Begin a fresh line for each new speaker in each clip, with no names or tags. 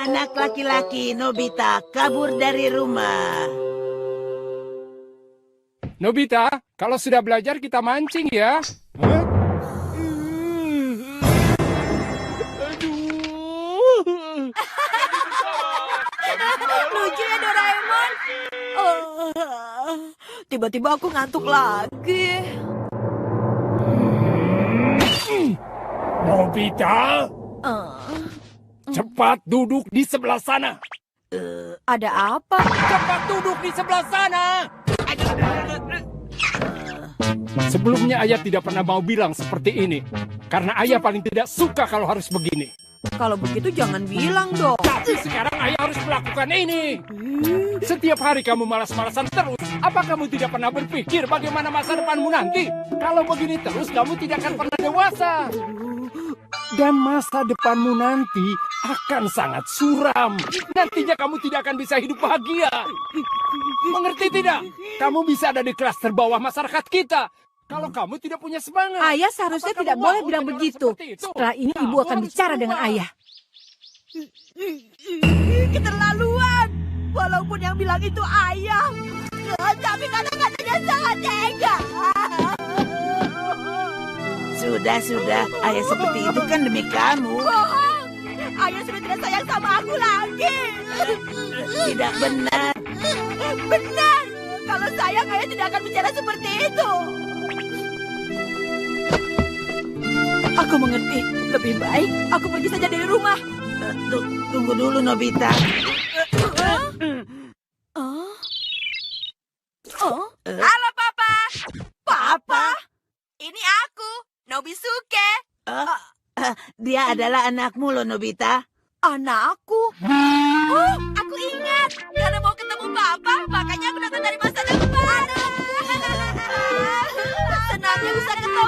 Anak laki-laki Nobita kabur dari rumah.
Nobita, kalau sudah belajar kita mancing ya. Hah?
Lucu ya Doraemon. Tiba-tiba aku ngantuk lagi.
Nobita, cepat duduk di sebelah sana.
Ada apa?
Cepat duduk di sebelah sana. Sebelumnya ayah tidak pernah mau bilang seperti ini. Karena ayah paling tidak suka kalau harus begini.
Kalau begitu jangan bilang dong.
Tapi sekarang ayah harus melakukan ini. Setiap hari kamu malas-malasan terus. Apa kamu tidak pernah berpikir bagaimana masa depanmu nanti? Kalau begini terus kamu tidak akan pernah dewasa. Dan masa depanmu nanti akan sangat suram. Nantinya kamu tidak akan bisa hidup bahagia. Mengerti tidak? Kamu bisa ada di kelas terbawah masyarakat kita. Kalau kamu tidak punya semangat.
Ayah seharusnya tidak boleh bilang begitu. Setelah ini ibu akan bicara dengan ayah. Keterlaluan. Walaupun yang bilang itu ayah. Tapi kata-katanya sangat tega.
Sudah. Ayah seperti itu kan demi kamu.
Bohong. Ayah sudah tidak sayang sama aku lagi.
Tidak benar.
Benar. Kalau sayang, ayah tidak akan bicara seperti itu. Aku mengerti. Lebih baik aku pergi saja dari rumah.
Tunggu dulu, Nobita.
Halo, Papa. Papa? Ini aku, Nobisuke.
Dia adalah anakmu loh, Nobita.
Anakku? Oh, aku ingat. Karena mau ketemu Papa, makanya aku datang dari masa depan. Senangnya bisa ketemu.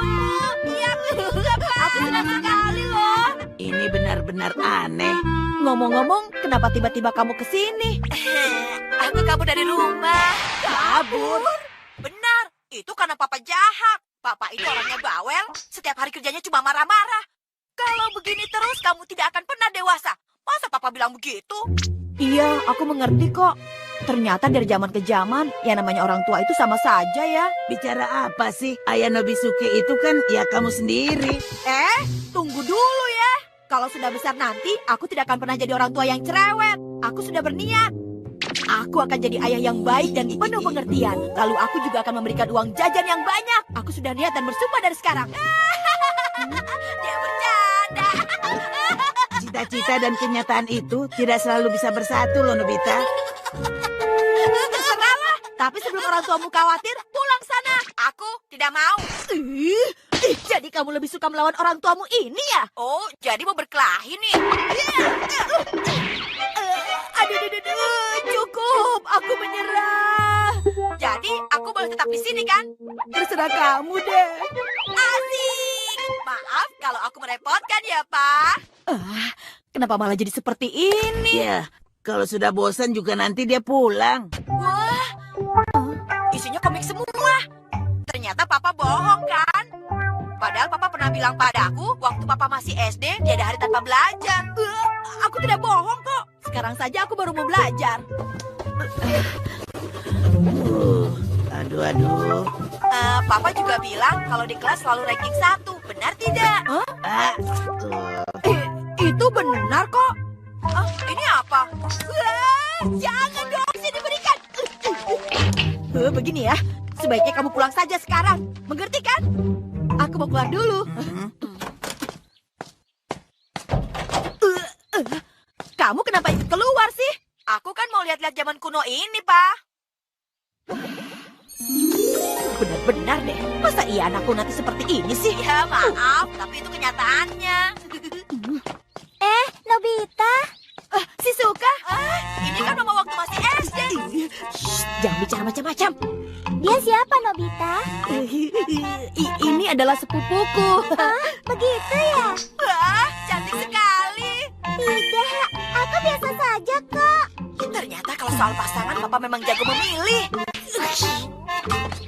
Iya, aku juga, Pak. Aku senang sekali loh.
Ini benar-benar aneh.
Ngomong-ngomong, kenapa tiba-tiba kamu ke sini? Aku kabur dari rumah. Kabur? Benar, itu karena Papa jahat. Papa itu orangnya bawel, setiap hari kerjanya cuma marah-marah. Kalau begini terus, kamu tidak akan pernah dewasa. Masa Papa bilang begitu? Iya, aku mengerti kok. Ternyata dari zaman ke zaman, yang namanya orang tua itu sama saja ya.
Bicara apa sih? Ayah Nobisuke itu kan ya kamu sendiri.
Tunggu dulu ya. Kalau sudah besar nanti, aku tidak akan pernah jadi orang tua yang cerewet. Aku sudah berniat. Aku akan jadi ayah yang baik dan penuh pengertian. Lalu aku juga akan memberikan uang jajan yang banyak. Aku sudah niat dan bersumpah dari sekarang. Dia bercanda.
Cita-cita dan kenyataan itu tidak selalu bisa bersatu loh, Nobita.
Terserahlah. Tapi sebelum orang tuamu khawatir, pulang sana. Aku tidak mau. Jadi kamu lebih suka melawan orang tuamu ini ya? Oh, jadi mau berkelahi nih. Aduh, cukup. Aku menyerah. Jadi aku boleh tetap di sini kan? Terserah kamu deh. Asik. Maaf kalau aku merepotkan ya, Pak. Kenapa malah jadi seperti ini?
Ya, kalau sudah bosan juga nanti dia pulang.
Wah, isinya komik semua. Ternyata Papa bohong kan? Padahal Papa pernah bilang padaku waktu Papa masih SD tiada hari tanpa belajar. Aku tidak bohong kok. Sekarang saja aku baru mau belajar.
Aduh.
Papa juga bilang kalau di kelas selalu ranking 1. Benar tidak? Itu benar kok. Ini apa? Jangan dong, sini berikan. Begini ya, sebaiknya kamu pulang saja sekarang. Mengerti kan? Aku mau keluar dulu. Kamu kenapa ikut keluar sih? Aku kan mau lihat-lihat zaman kuno ini, Pak. Benar-benar deh. Masa iya anakku nanti seperti ini sih? Ya, maaf. Tapi itu kenyataannya. Nobita. Shizuka. Ini kan mama waktu masih SD. Jangan bicara macam-macam.
Dia siapa, Nobita?
Ini adalah sepupuku.
Begitu ya?
Wah, cantik sekali.
Tidak, aku biasa saja kok.
Ternyata kalau soal pasangan, Papa memang jago memilih.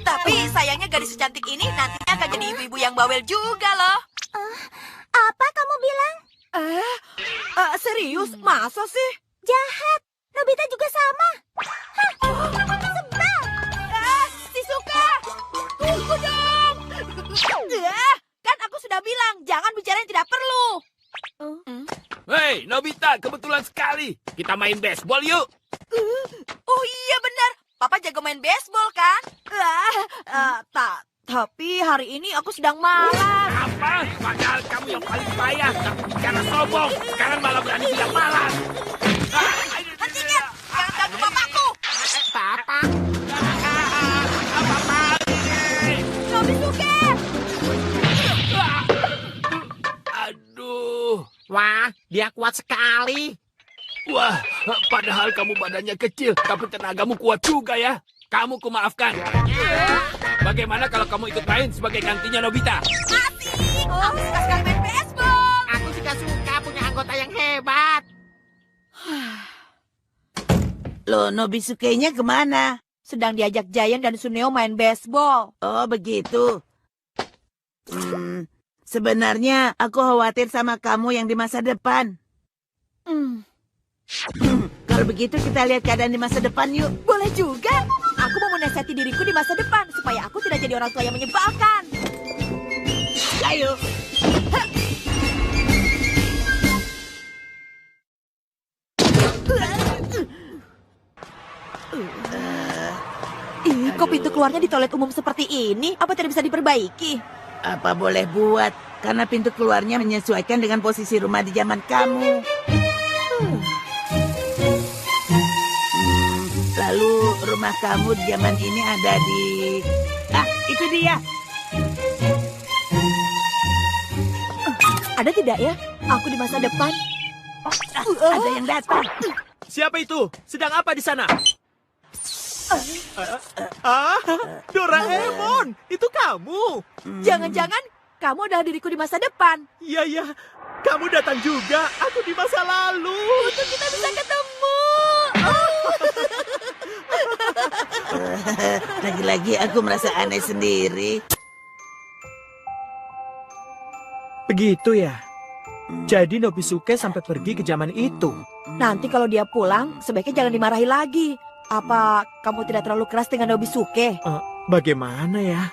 Tapi sayangnya gadis secantik ini nantinya akan jadi ibu-ibu yang bawel juga loh.
Apa kamu bilang?
Serius? Masa sih?
Jahat. Nobita juga sama. Hah, sebel.
Shizuka! Tunggu dong! Kan aku sudah bilang, jangan bicara yang tidak perlu.
Hei, Nobita, kebetulan sekali. Kita main baseball yuk.
Oh iya benar, Papa jago main baseball kan? Tapi hari ini aku sedang malas.
Apa? Padahal kamu yang paling payah. Tapi karena sombong, sekarang malah berani bilang malas.
Hentikan, jangan ganggu papaku.
Papa.
Nobisuke!
Aduh.
Wah, dia kuat sekali.
Wah, padahal kamu badannya kecil, tapi tenagamu kuat juga ya. Kamu kumaafkan. Bagaimana kalau kamu ikut main sebagai gantinya Nobita?
Asik, aku suka sekali main baseball.
Aku juga suka punya anggota yang hebat.
Loh, Nobisuke-nya kemana?
Sedang diajak Giant dan Suneo main baseball.
Oh, begitu. Sebenarnya aku khawatir sama kamu yang di masa depan. Kalau begitu kita lihat keadaan di masa depan yuk.
Boleh juga. Aku mau menasihati diriku di masa depan supaya aku tidak jadi orang tua yang menyebalkan.
Ayo.
Kok pintu keluarnya di toilet umum seperti ini? Apa tidak bisa diperbaiki?
Apa boleh buat? Karena pintu keluarnya menyesuaikan dengan posisi rumah di zaman kamu. Lalu rumah kamu di zaman ini ada di... Ah, itu dia.
Ada tidak ya? Aku di masa depan.
Ada yang datang.
Siapa itu? Sedang apa di sana? Doraemon, itu kamu.
Jangan-jangan kamu adalah diriku di masa depan.
Iya, kamu datang juga. Aku di masa lalu.
Untuk kita bisa ketemu.
Lagi-lagi aku merasa aneh sendiri.
Begitu ya? Jadi Nobisuke sampai pergi ke zaman itu.
Nanti kalau dia pulang, sebaiknya jangan dimarahi lagi. Apa kamu tidak terlalu keras dengan Nobisuke?
Bagaimana ya?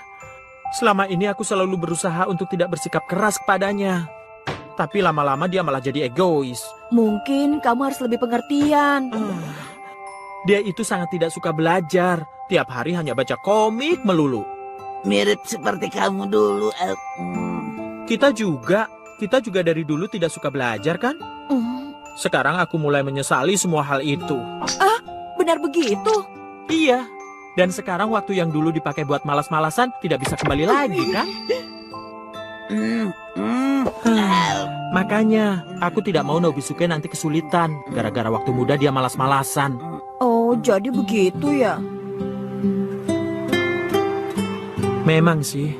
Selama ini aku selalu berusaha untuk tidak bersikap keras kepadanya. Tapi lama-lama dia malah jadi egois.
Mungkin kamu harus lebih pengertian.
Dia itu sangat tidak suka belajar. Tiap hari hanya baca komik melulu.
Mirip seperti kamu dulu.
Kita juga dari dulu tidak suka belajar kan? Sekarang aku mulai menyesali semua hal itu.
Benar begitu?
Iya. Dan sekarang waktu yang dulu dipakai buat malas-malasan tidak bisa kembali lagi kan? Makanya aku tidak mau Nobisuke nanti kesulitan gara-gara waktu muda dia malas-malasan.
Oh, jadi begitu ya?
Memang sih.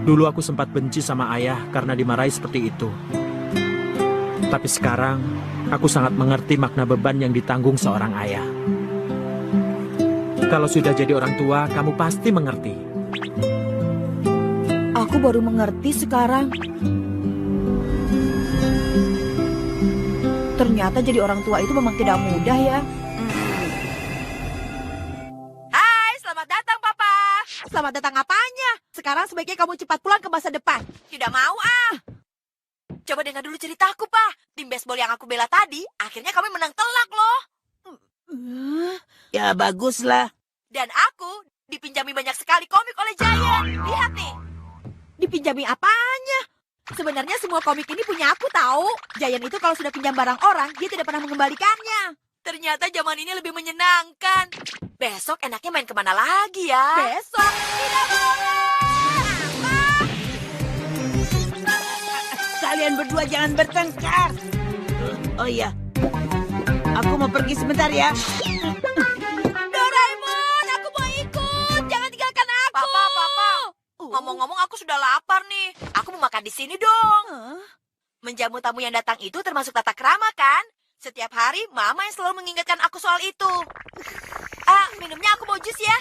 Dulu aku sempat benci sama ayah karena dimarahi seperti itu. Tapi sekarang aku sangat mengerti makna beban yang ditanggung seorang ayah. Kalau sudah jadi orang tua, kamu pasti mengerti.
Aku baru mengerti sekarang. Ternyata jadi orang tua itu memang tidak mudah ya. Hai, selamat datang Papa. Selamat datang apanya? Sekarang sebaiknya kamu cepat pulang ke masa depan. Tidak mau Coba dengar dulu ceritaku, Pak. Tim baseball yang aku bela tadi, akhirnya kami menang telak loh.
Ya baguslah.
Dan aku dipinjami banyak sekali komik oleh Giant. Lihat nih. Dipinjami apanya? Sebenarnya semua komik ini punya aku tahu. Giant itu kalau sudah pinjam barang orang, dia tidak pernah mengembalikannya. Ternyata zaman ini lebih menyenangkan. Besok enaknya main kemana lagi ya? Besok? Tidak boleh.
Kalian berdua jangan bertengkar. Oh iya. Aku mau pergi sebentar ya.
Doraemon, aku mau ikut. Jangan tinggalkan aku. Papa. Ngomong-ngomong aku sudah lapar nih. Aku mau makan di sini dong. Menjamu tamu yang datang itu termasuk tata krama kan? Setiap hari Mama yang selalu mengingatkan aku soal itu. Minumnya aku mau jus ya.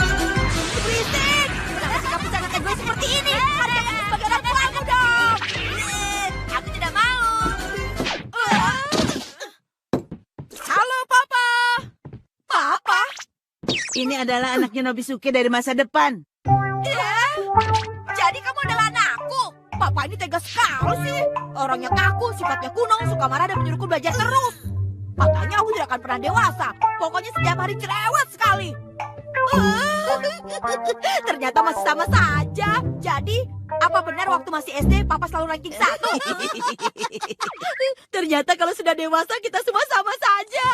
Berisik. Kenapa sih kamu sangat egois seperti ini? Hargai aku sebagai orang tua aku dong. Aku tidak mau.
Ini adalah anaknya Nobisuke dari masa depan.
Jadi kamu adalah anakku. Papa ini tega sekali sih. Orangnya kaku, sifatnya kuno, suka marah dan menyuruhku belajar terus. Katanya aku tidak akan pernah dewasa. Pokoknya setiap hari cerewet sekali. Ternyata masih sama saja. Jadi, apa benar waktu masih SD Papa selalu ranking 1? Ternyata kalau sudah dewasa kita semua sama saja.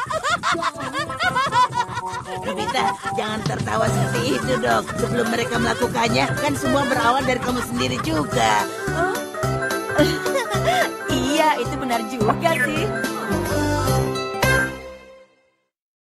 Nobita, jangan tertawa seperti itu dong. Sebelum mereka melakukannya, kan semua berawal dari kamu sendiri juga.
Iya, itu benar juga sih.